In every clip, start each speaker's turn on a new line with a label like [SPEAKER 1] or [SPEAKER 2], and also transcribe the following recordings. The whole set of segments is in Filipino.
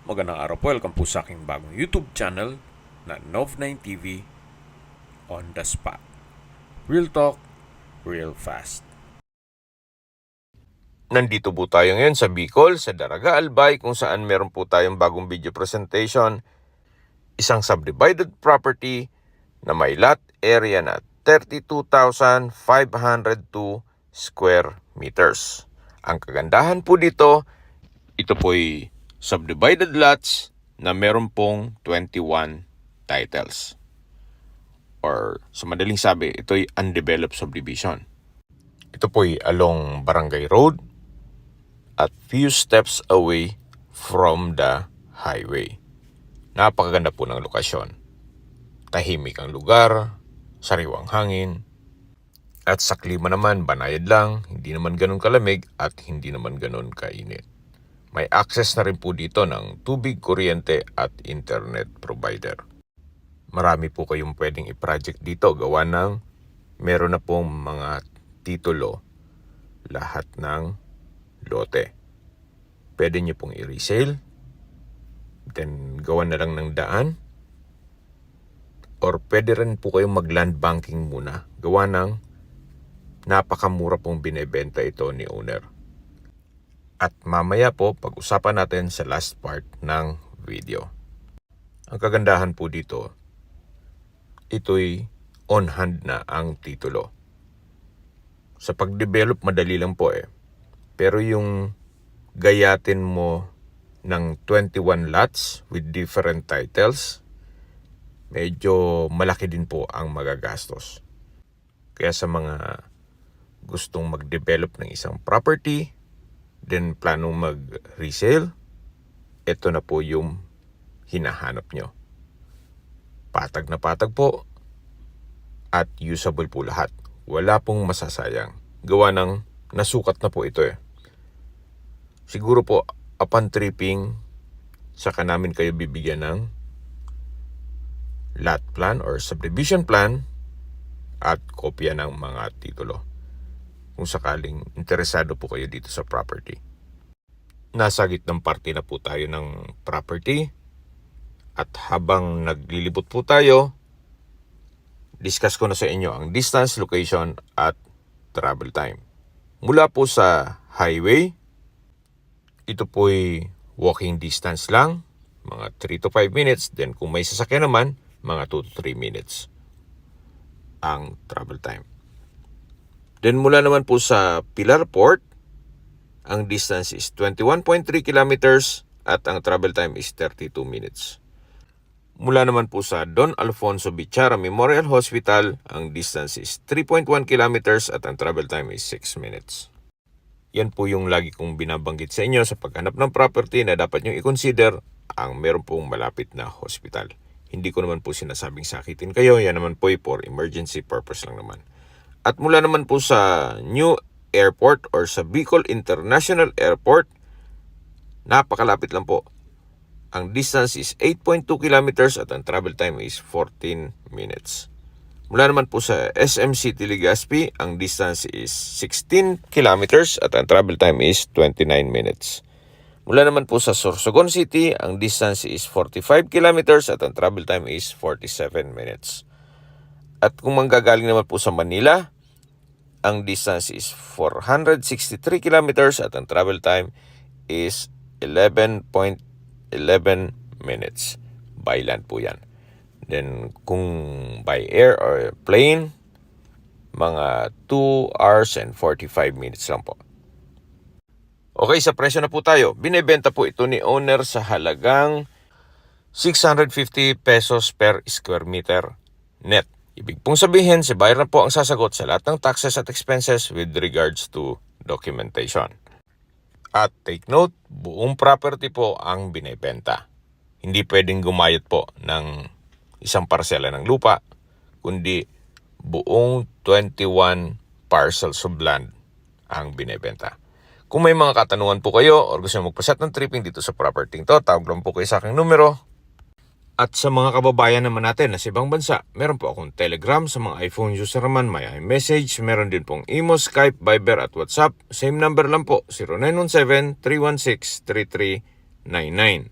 [SPEAKER 1] Magandang araw po, welcome po sa aking bagong YouTube channel na Nov9 TV on the spot. Real talk, real fast. Nandito po tayo ngayon sa Bicol, sa Daraga Albay, kung saan meron po tayong bagong video presentation. Isang subdivided property na may lot area na 32,502 square meters. Ang kagandahan po dito, ito po'y subdivided lots na meron pong 21 titles. Or sa madaling sabi, ito'y undeveloped subdivision. Ito po'y along Barangay Road at few steps away from the highway. Napakaganda po ng lokasyon. Tahimik ang lugar, sariwang hangin, at sa klima naman, banayad lang, hindi naman ganun kalamig at hindi naman ganun kainit. May access na rin po dito ng tubig, kuryente at internet provider. Marami po kayong pwedeng i-project dito gawa ng meron na pong mga titulo lahat ng lote. Pwede nyo pong i-resale, then gawan na lang ng daan, or pwede rin po kayong mag-land banking muna. Gawa ng napakamura pong binebenta ito ni owner. At mamaya po, pag-usapan natin sa last part ng video. Ang kagandahan po dito, ito'y on hand na ang titulo. Sa pag-develop, madali lang po eh. Pero yung gayatin mo ng 21 lots with different titles, medyo malaki din po ang magagastos. Kaya sa mga gustong mag-develop ng isang property, then planong mag-resale, ito na po yung hinahanap nyo. Patag na patag po at usable po lahat. Wala pong masasayang. Gawa ng nasukat na po ito eh. Siguro po upon tripping, saka namin kayo bibigyan ng lot plan or subdivision plan at kopya ng mga titulo. Kung sakaling interesado po kayo dito sa property. Nasa gitnang parte na po tayo ng property at habang naglilibot po tayo, discuss ko na sa inyo ang distance, location at travel time. Mula po sa highway, ito po'y walking distance lang, mga 3 to 5 minutes. Then kung may sasakyan naman, mga 2 to 3 minutes ang travel time. Then mula naman po sa Pilar Port, ang distance is 21.3 kilometers at ang travel time is 32 minutes. Mula naman po sa Don Alfonso Bichara Memorial Hospital, ang distance is 3.1 kilometers at ang travel time is 6 minutes. Yan po yung lagi kong binabanggit sa inyo sa paghanap ng property na dapat nyo i-consider ang meron pong malapit na hospital. Hindi ko naman po sinasabing sakitin kayo, yan naman po for emergency purpose lang naman. At mula naman po sa New Airport or sa Bicol International Airport, napakalapit lang po. Ang distance is 8.2 kilometers at ang travel time is 14 minutes. Mula naman po sa SM City Legazpi, ang distance is 16 kilometers at ang travel time is 29 minutes. Mula naman po sa Sorsogon City, ang distance is 45 kilometers at ang travel time is 47 minutes. At kung manggagaling naman po sa Manila, ang distance is 463 kilometers at ang travel time is 11.11 minutes. By land po yan. Then kung by air or plane, mga 2 hours and 45 minutes lang po. Okay, sa presyo na po tayo. Binebenta po ito ni owner sa halagang 650 pesos per square meter net. Ibig pong sabihin, si buyer na po ang sasagot sa lahat ng taxes at expenses with regards to documentation. At take note, buong property po ang binebenta. Hindi pwedeng gumayat po ng isang parsela ng lupa, kundi buong 21 parcels of land ang binebenta. Kung may mga katanungan po kayo o gusto nyo magpaset ng tripping dito sa property to, tawag lang po kayo sa aking numero. At sa mga kababayan naman natin na sa ibang bansa, meron po akong Telegram sa mga iPhone user naman, may iMessage, meron din pong Imo, Skype, Viber at WhatsApp. Same number lang po, 0917-316-3399.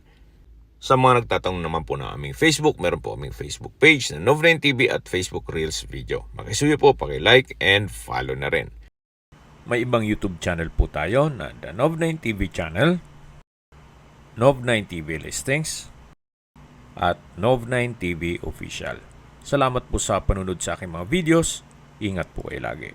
[SPEAKER 1] Sa mga nagtatanong naman po ng aming Facebook, meron po aming Facebook page na Nov9 TV at Facebook Reels Video. Makisuyo po, paki-like and follow na rin. May ibang YouTube channel po tayo na The Nov9 TV Channel, Nov9 TV Listings, at Nov9 TV Official. Salamat po sa panunod sa aking mga videos. Ingat po kayo lagi.